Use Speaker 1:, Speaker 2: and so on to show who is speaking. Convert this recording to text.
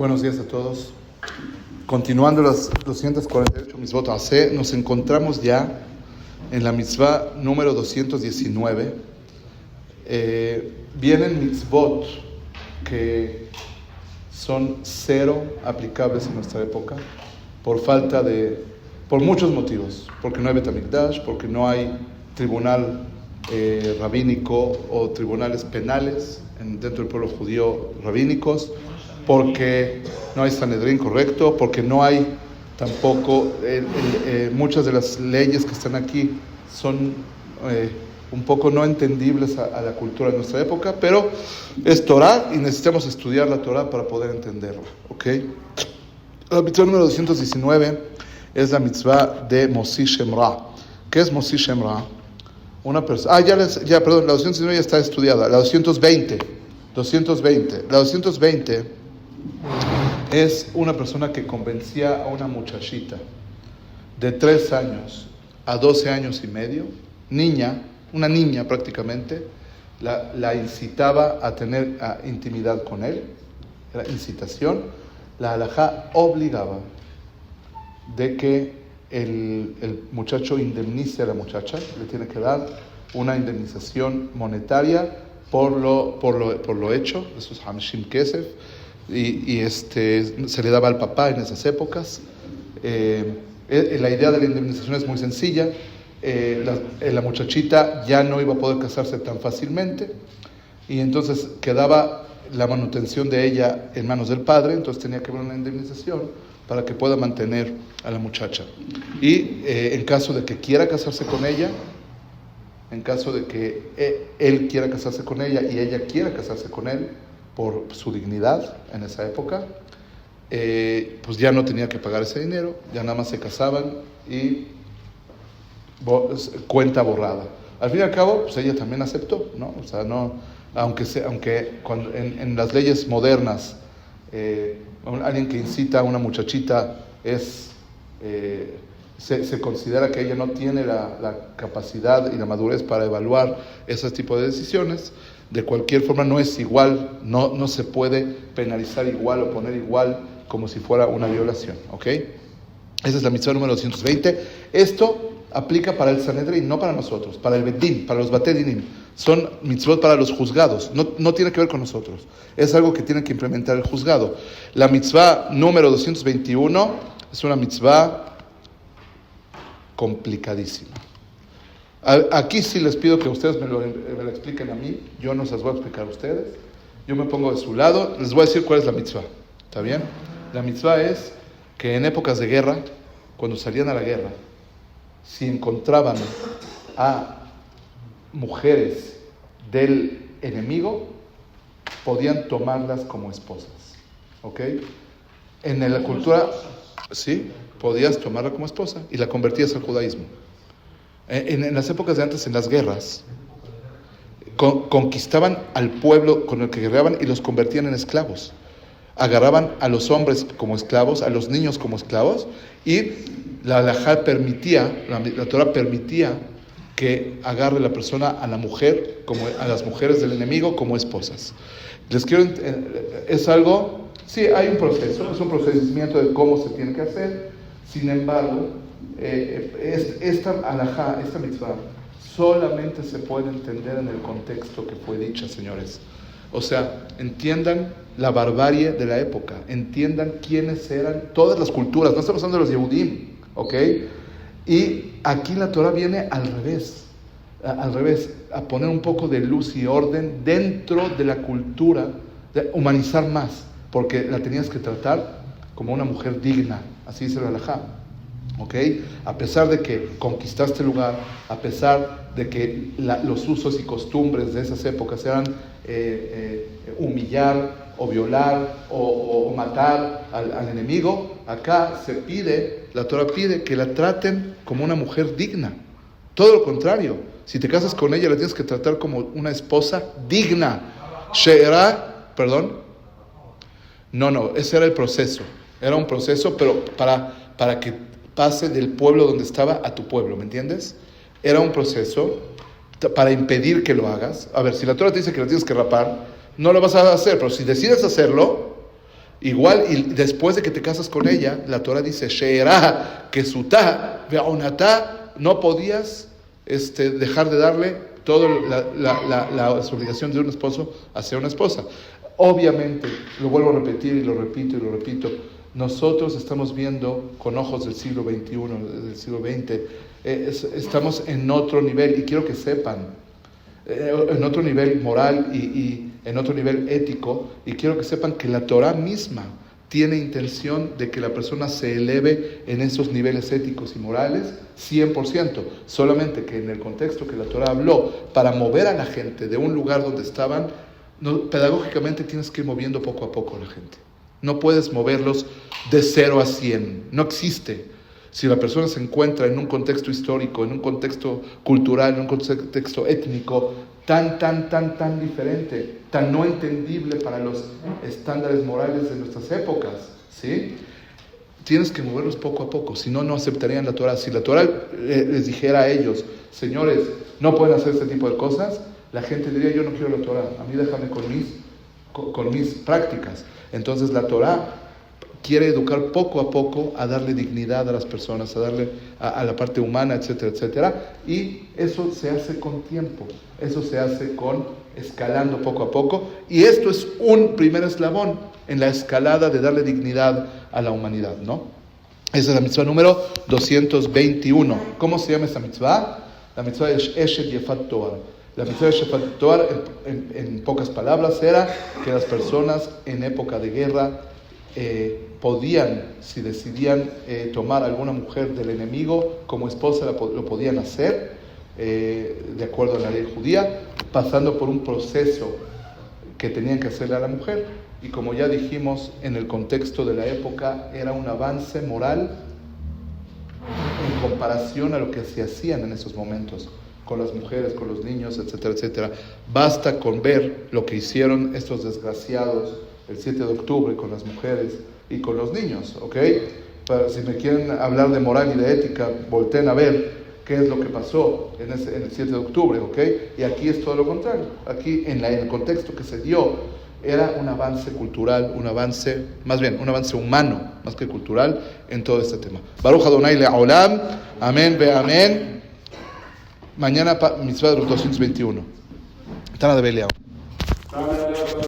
Speaker 1: Buenos días a todos. Continuando las 248 mitzvot Aseh, nos encontramos ya en la mitzvah número 219. Vienen mitzvot que son cero aplicables en nuestra época por muchos motivos, porque no hay Bet HaMikdash, porque no hay tribunal rabínico o tribunales penales dentro del pueblo judío rabínicos, porque no hay Sanedrín correcto, porque no hay tampoco, muchas de las leyes que están aquí son un poco no entendibles a la cultura de nuestra época, pero es Torah y necesitamos estudiar la Torah para poder entenderla, ¿ok? La mitzvah número 219 es la mitzvah de Mosí Shemra. ¿Qué es Mosí Shemra? Una persona... perdón, la 219 ya está estudiada. La 220. La 220 es una persona que convencía a una muchachita de 3 años a 12 años y medio, una niña prácticamente, la incitaba a tener intimidad con él, era incitación. La halajá obligaba de que el muchacho indemnice a la muchacha, le tiene que dar una indemnización monetaria por lo hecho, eso es Hamshim Kesef, y se le daba al papá en esas épocas. La idea de la indemnización es muy sencilla. La muchachita ya no iba a poder casarse tan fácilmente y entonces quedaba la manutención de ella en manos del padre, entonces tenía que haber una indemnización para que pueda mantener a la muchacha. Y en caso de que quiera casarse con ella, en caso de que él quiera casarse con ella y ella quiera casarse con él por su dignidad en esa época, pues ya no tenía que pagar ese dinero, ya nada más se casaban y cuenta borrada. Al fin y al cabo, pues ella también aceptó, ¿no? O sea, no, aunque cuando en las leyes modernas alguien que incita a una muchachita se considera que ella no tiene la capacidad y la madurez para evaluar ese tipo de decisiones. De cualquier forma no es igual, no se puede penalizar igual o poner igual como si fuera una violación, ¿ok? Esa es la mitzvah número 220. Esto aplica para el Sanedrín, no para nosotros, para el Beddin, para los Batedinim. Son mitzvot para los juzgados, no tiene que ver con nosotros. Es algo que tiene que implementar el juzgado. La mitzvah número 221 es una mitzvah complicadísima. Aquí sí les pido que ustedes me lo expliquen a mí, yo no se las voy a explicar a ustedes. Yo me pongo de su lado, les voy a decir cuál es la mitzvah, ¿está bien? La mitzvah es que en épocas de guerra, cuando salían a la guerra, si encontraban a mujeres del enemigo, podían tomarlas como esposas, ¿ok? En la cultura, sí, podías tomarla como esposa y la convertías al judaísmo. En las épocas de antes, en las guerras, conquistaban al pueblo con el que guerreaban y los convertían en esclavos. Agarraban a los hombres como esclavos, a los niños como esclavos, y la halajá permitía, la Torah permitía que agarre la persona a la mujer, como a las mujeres del enemigo, como esposas. Es algo, sí, hay un proceso, es un procedimiento de cómo se tiene que hacer. Sin embargo, esta halajá, esta mitzvah, solamente se puede entender en el contexto que fue dicha, señores. O sea, entiendan la barbarie de la época, entiendan quiénes eran todas las culturas, no estamos hablando de los Yehudim, ¿ok? Y aquí la Torah viene al revés, a poner un poco de luz y orden dentro de la cultura, de humanizar más, porque la tenías que tratar como una mujer digna, así dice la halajá, ¿ok? A pesar de que conquistaste el lugar, a pesar de que los usos y costumbres de esas épocas eran humillar o violar o matar al enemigo, acá la Torah pide que la traten como una mujer digna. Todo lo contrario, si te casas con ella la tienes que tratar como una esposa digna. No, ese era el proceso. Era un proceso, pero para que pase del pueblo donde estaba a tu pueblo, ¿me entiendes? Era un proceso para impedir que lo hagas. A ver, si la Torah te dice que la tienes que rapar, no lo vas a hacer, pero si decides hacerlo Igual, y después de que te casas con ella, la Torah dice, She'erah, Kesutá, Ve'onatá, no podías dejar de darle toda la obligación de un esposo hacia una esposa. Obviamente, lo vuelvo a repetir y lo repito y lo repito, nosotros estamos viendo con ojos del siglo XXI, del siglo XX, estamos en otro nivel, y quiero que sepan, en otro nivel moral y en otro nivel ético, y quiero que sepan que la Torah misma tiene intención de que la persona se eleve en esos niveles éticos y morales 100%, solamente que en el contexto que la Torah habló, para mover a la gente de un lugar donde estaban, pedagógicamente tienes que ir moviendo poco a poco a la gente. No puedes moverlos de 0 a 100, no existe. Si la persona se encuentra en un contexto histórico, en un contexto cultural, en un contexto étnico, tan diferente, tan no entendible para los estándares morales de nuestras épocas, ¿sí? Tienes que moverlos poco a poco, si no, no aceptarían la Torah. Si la Torah les dijera a ellos, señores, no pueden hacer este tipo de cosas, la gente diría, yo no quiero la Torah, a mí déjame con mis prácticas. Entonces la Torah quiere educar poco a poco a darle dignidad a las personas, a darle a la parte humana, etcétera, etcétera. Y eso se hace con tiempo, eso se hace escalando poco a poco. Y esto es un primer eslabón en la escalada de darle dignidad a la humanidad, ¿no? Esa es la mitzvah número 221. ¿Cómo se llama esa mitzvah? La mitzvah es Eshet Yefat Toar. La mitzvah de Yefat Toar, en pocas palabras, era que las personas en época de guerra podían, si decidían tomar alguna mujer del enemigo como esposa, lo podían hacer, de acuerdo a la ley judía, pasando por un proceso que tenían que hacerle a la mujer. Y como ya dijimos, en el contexto de la época, era un avance moral en comparación a lo que se hacían en esos momentos con las mujeres, con los niños, etcétera, etcétera. Basta con ver lo que hicieron estos desgraciados el 7 de octubre con las mujeres y con los niños, ¿ok? Pero si me quieren hablar de moral y de ética, volteen a ver qué es lo que pasó en el 7 de octubre, ¿ok? Y aquí es todo lo contrario. Aquí, en el contexto que se dio, era un avance cultural, un avance humano, más que cultural, en todo este tema. Baruch Adonai Le'olam, amén, ve amén. Mañana, mitzvah de los 221. Tana de Belial.